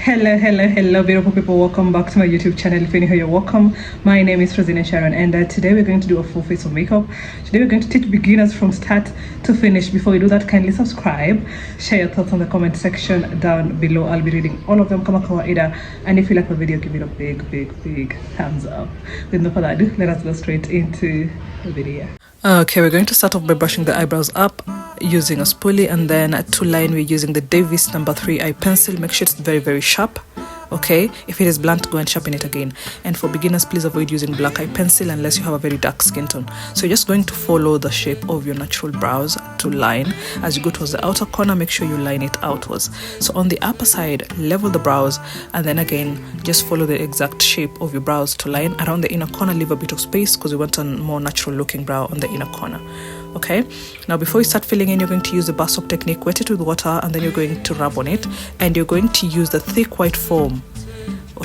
Hello beautiful people, welcome back to my YouTube channel. If you're new here, you're welcome. My name is Rosina Sharon, and today we're going to do a full face of makeup. Today we're going to teach beginners from start to finish. Before we do that, kindly subscribe, share your thoughts on the comment section down below. I'll be reading all of them kama kawaida, and if you like the video, give it a big thumbs up. With no further ado, let us go straight into the video. Okay, we're going to start off by brushing the eyebrows up using a spoolie, and then to line we're using the Davis number 3 eye pencil. Make sure it's very sharp. Okay, if it is blunt, go and sharpen it again. And for beginners, please avoid using black eye pencil unless you have a very dark skin tone. So you're just going to follow the shape of your natural brows to line. As you go towards the outer corner, make sure you line it outwards. So on the upper side, level the brows, and then again just follow the exact shape of your brows to line. Around the inner corner, leave a bit of space because we want a more natural looking brow on the inner corner. Okay, now before you start filling in, you're going to use the bar soap technique. Wet it with water, and then you're going to rub on it, and you're going to use the thick white foam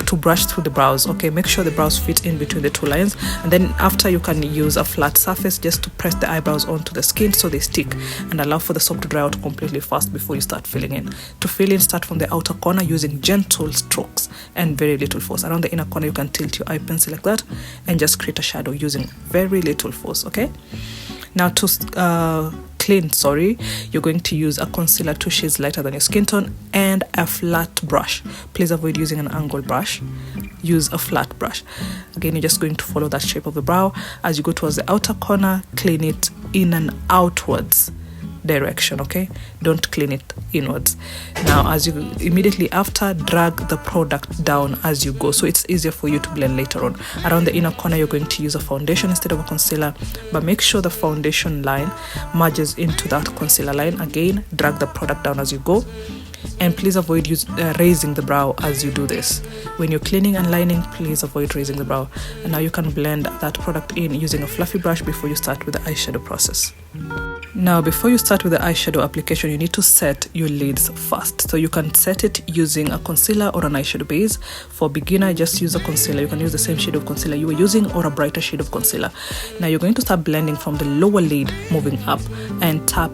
to brush through the brows. Okay, make sure the brows fit in between the two lines, and then after you can use a flat surface just to press the eyebrows onto the skin so they stick, and allow for the soap to dry out completely fast before you start filling in. To fill in, start from the outer corner using gentle strokes and very little force. Around the inner corner, you can tilt your eye pencil like that and just create a shadow using very little force. Okay, now to clean, you're going to use a concealer 2 shades lighter than your skin tone and a flat brush. Please avoid using an angled brush. Use a flat brush. Again, you're just going to follow that shape of the brow. As you go towards the outer corner, clean it in an outwards direction. Okay, don't clean it inwards. Now as you immediately after, drag the product down as you go so it's easier for you to blend later on. Around the inner corner, you're going to use a foundation instead of a concealer, but make sure the foundation line merges into that concealer line. Again, drag the product down as you go, and please avoid raising the brow as you do this. When you're cleaning and lining, please avoid raising the brow. And now you can blend that product in using a fluffy brush before you start with the eyeshadow process. Now before you start with the eyeshadow application, you need to set your lids first. So you can set it using a concealer or an eyeshadow base. For beginner, just use a concealer. You can use the same shade of concealer you were using or a brighter shade of concealer. Now you're going to start blending from the lower lid, moving up, and tap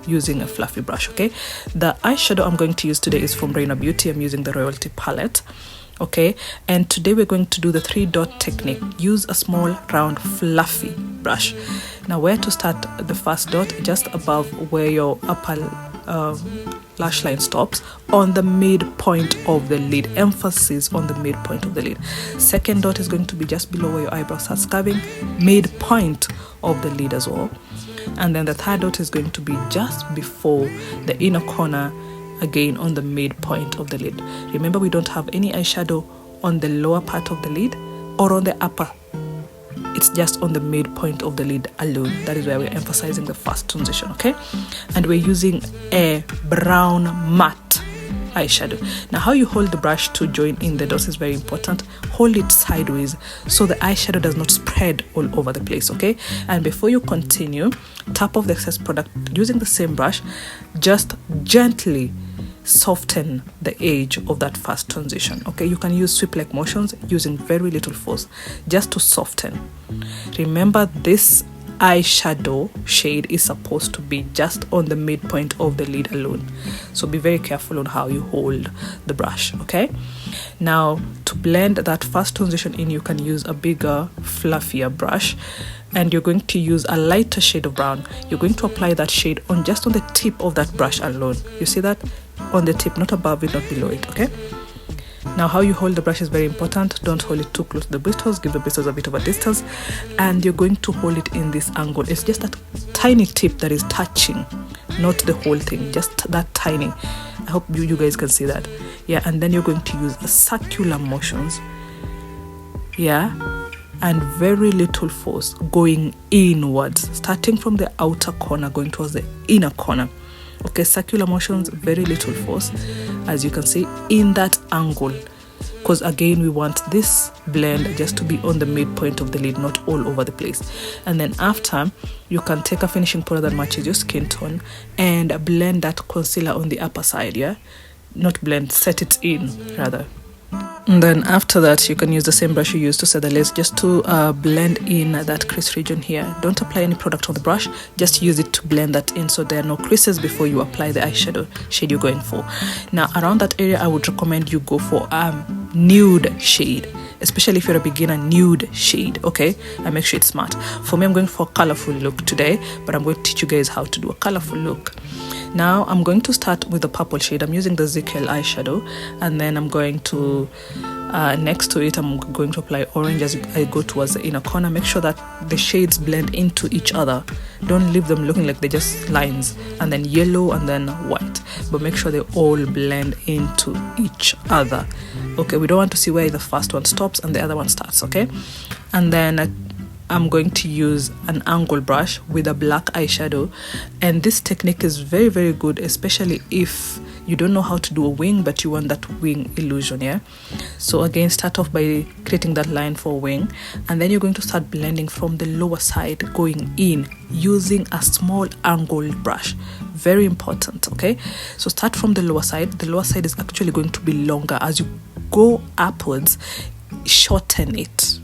using a fluffy brush. Okay, the eyeshadow I'm going to use today is from Reina Beauty. I'm using the Royalty palette. Okay, and today we're going to do the 3-dot technique. Use a small round fluffy brush. Now where to start the first dot? Just above where your upper lash line stops, on the midpoint of the lid. Emphasis on the midpoint of the lid. Second dot is going to be just below where your eyebrow starts curving, midpoint of the lid as well. And then the third dot is going to be just before the inner corner, again on the midpoint of the lid. Remember, we don't have any eyeshadow on the lower part of the lid or on the upper. It's just on the midpoint of the lid alone. That is where we're emphasizing the first transition. Okay, and we're using a brown matte eyeshadow. Now how you hold the brush to join in the dots is very important. Hold it sideways so the eyeshadow does not spread all over the place. Okay, and before you continue, tap off the excess product using the same brush. Just gently soften the edge of that first transition. Okay, you can use sweep like motions using very little force just to soften. Remember, this eyeshadow shade is supposed to be just on the midpoint of the lid alone, so be very careful on how you hold the brush. Okay, now to blend that first transition in, you can use a bigger, fluffier brush, and you're going to use a lighter shade of brown. You're going to apply that shade on just on the tip of that brush alone. You see that? On the tip, not above it, not below it. Okay, now how you hold the brush is very important. Don't hold it too close to the bristles. Give the bristles a bit of a distance, and you're going to hold it in this angle. It's just that tiny tip that is touching, not the whole thing, just that tiny. I hope you guys can see that. Yeah, and then you're going to use circular motions, yeah, and very little force going inwards, starting from the outer corner going towards the inner corner. Okay, circular motions, very little force, as you can see, in that angle, because again we want this blend just to be on the midpoint of the lid, not all over the place. And then after, you can take a finishing powder that matches your skin tone and blend that concealer on the upper side. Yeah, not blend, set it in rather. And then after that, you can use the same brush you used to set the lace just to blend in that crease region here. Don't apply any product on the brush, just use it to blend that in so there are no creases before you apply the eyeshadow shade you're going for. Now around that area, I would recommend you go for a nude shade, especially if you're a beginner. Nude shade, okay? And make sure it's matte. For me, I'm going for a colorful look today, but I'm going to teach you guys how to do a colorful look. Now I'm going to start with the purple shade. I'm using the Zikel eyeshadow, and then I'm going to next to it I'm going to apply orange as I go towards the inner corner. Make sure that the shades blend into each other. Don't leave them looking like they're just lines, and then yellow and then white, but make sure they all blend into each other. Okay, we don't want to see where the first one stops and the other one starts. Okay, and then I'm going to use an angle brush with a black eyeshadow, and this technique is very, very good, especially if you don't know how to do a wing but you want that wing illusion. Yeah, so again, start off by creating that line for a wing, and then you're going to start blending from the lower side going in using a small angled brush. Very important. Okay, so start from the lower side. The lower side is actually going to be longer. As you go upwards, shorten it.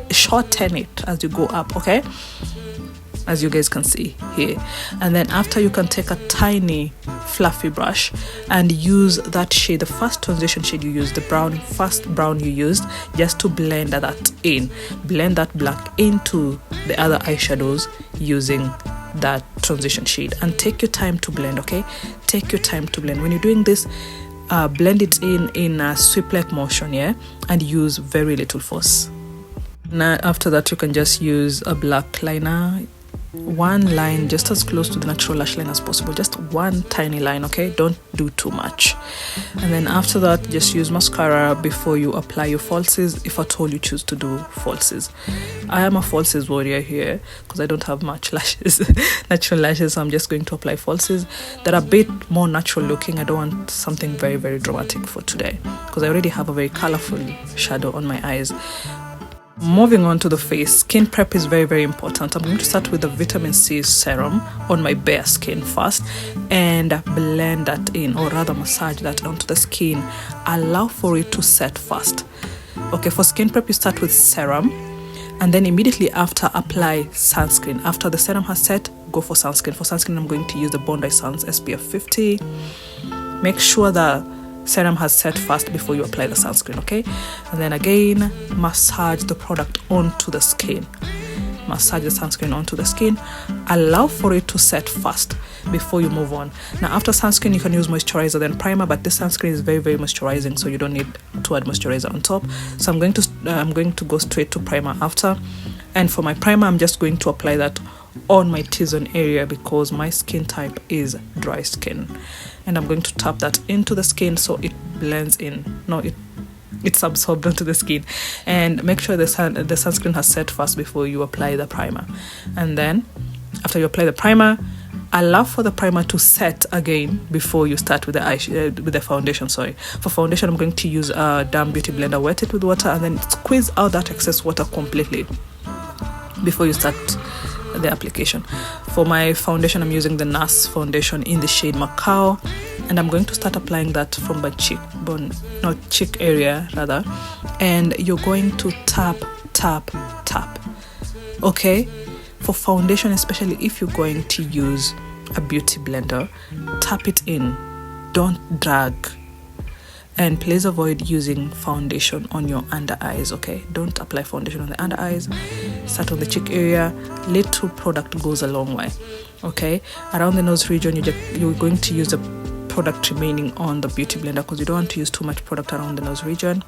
Shorten it as you go up. Okay, as you guys can see here. And then after, you can take a tiny fluffy brush and use that shade, the first transition shade you used, the first brown you used, just to blend that in. Blend that black into the other eyeshadows using that transition shade, and take your time to blend. Okay, take your time to blend. When you're doing this, blend it in a sweep-like motion, yeah, and use very little force. Now after that, you can just use a black liner, one line just as close to the natural lash line as possible, just one tiny line. Okay, don't do too much. And then after that, just use mascara before you apply your falsies, if at all you choose to do falsies. I am a falsies warrior here because I don't have much lashes, natural lashes, so I'm just going to apply falsies that are a bit more natural looking. I don't want something very, very dramatic for today because I already have a very colorful shadow on my eyes. Moving on to the face, skin prep is very, very important. I'm going to start with the vitamin C serum on my bare skin first and blend that in, or rather massage that onto the skin. Allow for it to set first. Okay, for skin prep, you start with serum and then immediately after apply sunscreen. After the serum has set, go for sunscreen. For sunscreen, I'm going to use the Bondi Suns SPF 50. Make sure the serum has set first before you apply the sunscreen. Okay, and then again, massage the product onto the skin. Massage the sunscreen onto the skin. Allow for it to set first before you move on. Now after sunscreen, you can use moisturizer then primer, but this sunscreen is very, very moisturizing, so you don't need to add moisturizer on top. So I'm going to go straight to primer after. And for my primer, I'm just going to apply that on my T-zone area because my skin type is dry skin, and I'm going to tap that into the skin so it blends in. No, it's absorbed onto the skin. And make sure the sunscreen has set first before you apply the primer. And then after you apply the primer, allow for the primer to set again before you start with the foundation. Sorry, for foundation, I'm going to use a damp beauty blender, wet it with water, and then squeeze out that excess water completely before you start the application. For my foundation, I'm using the Nars foundation in the shade Macao, and I'm going to start applying that from my cheek area rather, and you're going to tap. Okay, for foundation, especially if you're going to use a beauty blender, tap it in, don't drag. And please avoid using foundation on your under eyes. Okay, don't apply foundation on the under eyes. Start on the cheek area. Little product goes a long way. Okay, around the nose region, you're going to use the product remaining on the beauty blender because you don't want to use too much product around the nose region.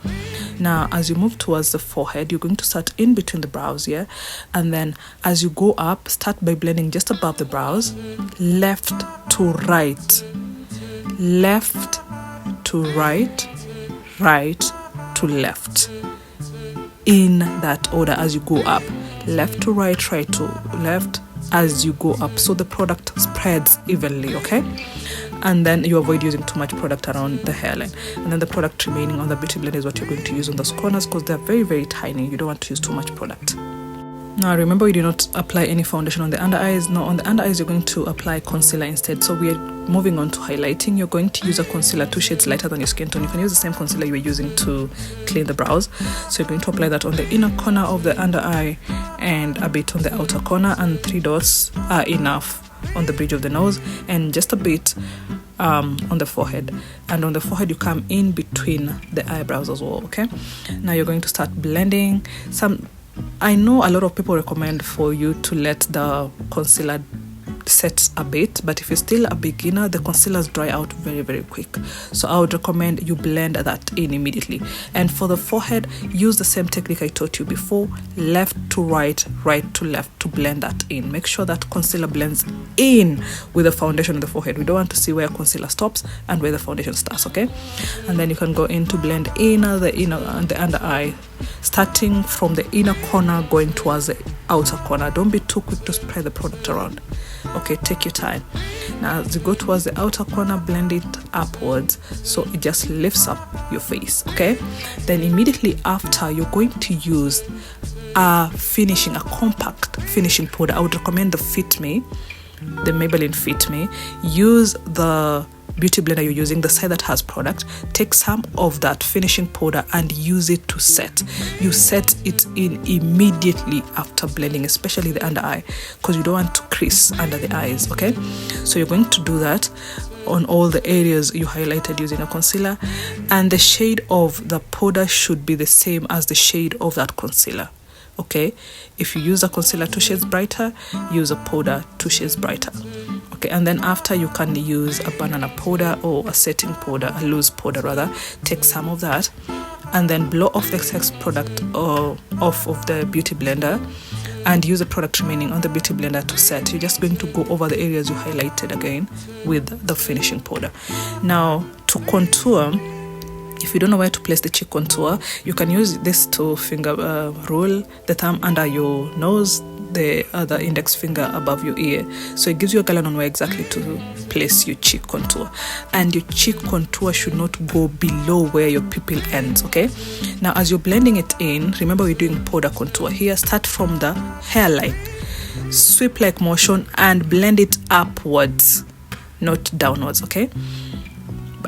Now as you move towards the forehead, you're going to start in between the brows, yeah, and then as you go up, start by blending just above the brows, left to right, left to right, right to left, in that order as you go up. Left to right, right to left as you go up, so the product spreads evenly. Okay, and then you avoid using too much product around the hairline, and then the product remaining on the beauty blender is what you're going to use on those corners because they're very, very tiny. You don't want to use too much product. Now remember, you do not apply any foundation on the under eyes. Now on the under eyes, you're going to apply concealer instead. So we are moving on to highlighting. You're going to use a concealer 2 shades lighter than your skin tone. You can use the same concealer you were using to clean the brows. So you're going to apply that on the inner corner of the under eye and a bit on the outer corner, and 3 dots are enough on the bridge of the nose, and just a bit on the forehead. And on the forehead, you come in between the eyebrows as well. Okay, now you're going to start blending. I know a lot of people recommend for you to let the concealer set a bit, but if you're still a beginner, the concealers dry out very, very quick. So I would recommend you blend that in immediately. And for the forehead, use the same technique I taught you before: left to right, right to left, to blend that in. Make sure that concealer blends in with the foundation on the forehead. We don't want to see where concealer stops and where the foundation starts. Okay, and then you can go in to blend in the under eye, starting from the inner corner going towards the outer corner. Don't be too quick to spread the product around. Okay, take your time. Now as you go towards the outer corner, blend it upwards so it just lifts up your face. Okay, then immediately after, you're going to use a compact finishing powder. I would recommend the Maybelline Fit Me. Use the beauty blender you're using, the side that has product. Take some of that finishing powder and use it to set. You set it in immediately after blending, especially the under eye, because you don't want to crease under the eyes. Okay, so you're going to do that on all the areas you highlighted using a concealer, and the shade of the powder should be the same as the shade of that concealer. Okay, if you use a concealer 2 shades brighter, use a powder 2 shades brighter. Okay, and then after, you can use a banana powder or a setting powder, a loose powder rather. Take some of that and then blow off the excess product off of the beauty blender, and use the product remaining on the beauty blender to set. You're just going to go over the areas you highlighted again with the finishing powder. Now to contour, if you don't know where to place the cheek contour, you can use this to finger roll the thumb under your nose, the other index finger above your ear. So it gives you a guideline on where exactly to place your cheek contour. And your cheek contour should not go below where your pupil ends. Okay, now as you're blending it in, remember we're doing powder contour here. Start from the hairline, sweep like motion and blend it upwards, not downwards. Okay,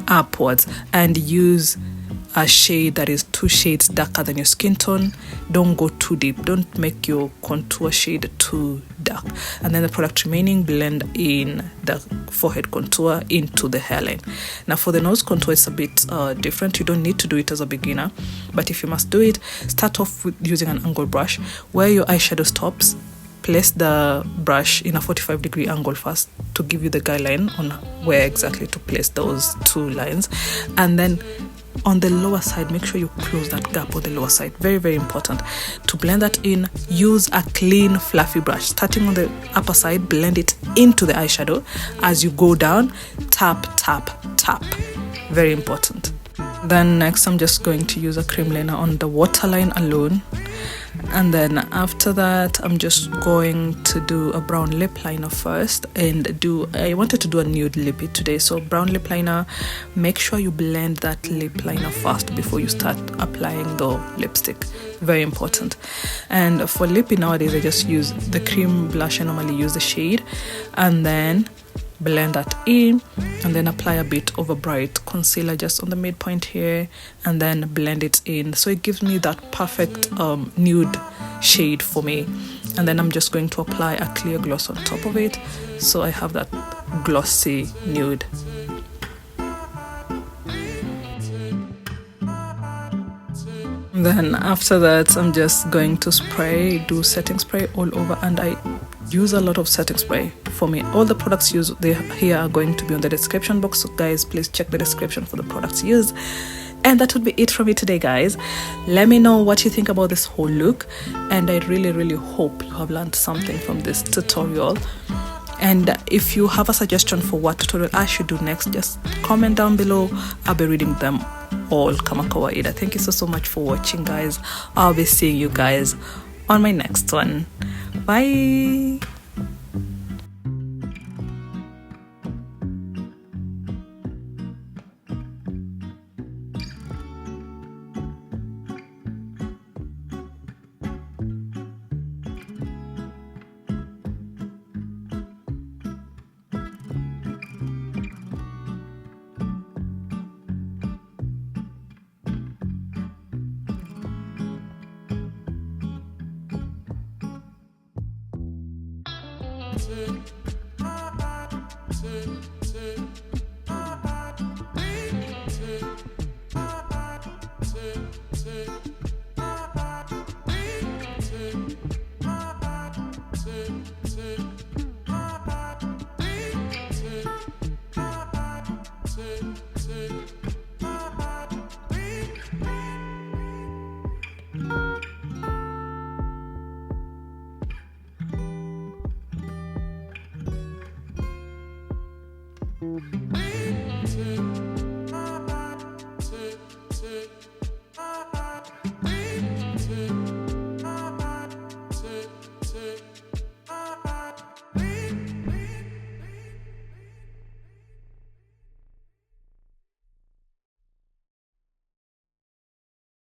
upwards, and use a shade that is 2 shades darker than your skin tone. Don't go too deep. Don't make your contour shade too dark. And then the product remaining, blend in the forehead contour into the hairline. Now for the nose contour, it's a bit different. You don't need to do it as a beginner, but if you must do it, start off with using an angle brush. Where your eyeshadow stops, place the brush in a 45-degree angle first to give you the guideline on where exactly to place those 2 lines. And then on the lower side, make sure you close that gap on the lower side. Very, very important. To blend that in, use a clean fluffy brush. Starting on the upper side, blend it into the eyeshadow. As you go down, tap, tap, tap. Very important. Then next, I'm just going to use a cream liner on the waterline alone. And then after that, I'm just going to do a brown lip liner first, and I wanted to do a nude lippy today. So brown lip liner, make sure you blend that lip liner first before you start applying the lipstick. Very important. And for lippy nowadays, I just use the cream blush. I normally use the shade, and then blend that in, and then apply a bit of a bright concealer just on the midpoint here, and then blend it in, so it gives me that perfect nude shade for me. And then I'm just going to apply a clear gloss on top of it, so I have that glossy nude. Then after that, I'm just going to do setting spray all over, and I use a lot of setting spray. For me, all the products used here are going to be on the description box, so guys, please check the description for the products used. And that would be it from me today, guys. Let me know what you think about this whole look, and I really, really hope you have learned something from this tutorial. And if you have a suggestion for what tutorial I should do next, just comment down below. I'll be reading them all kama kawaida. Thank you so much for watching, guys. I'll be seeing you guys on my next one. Bye. shit.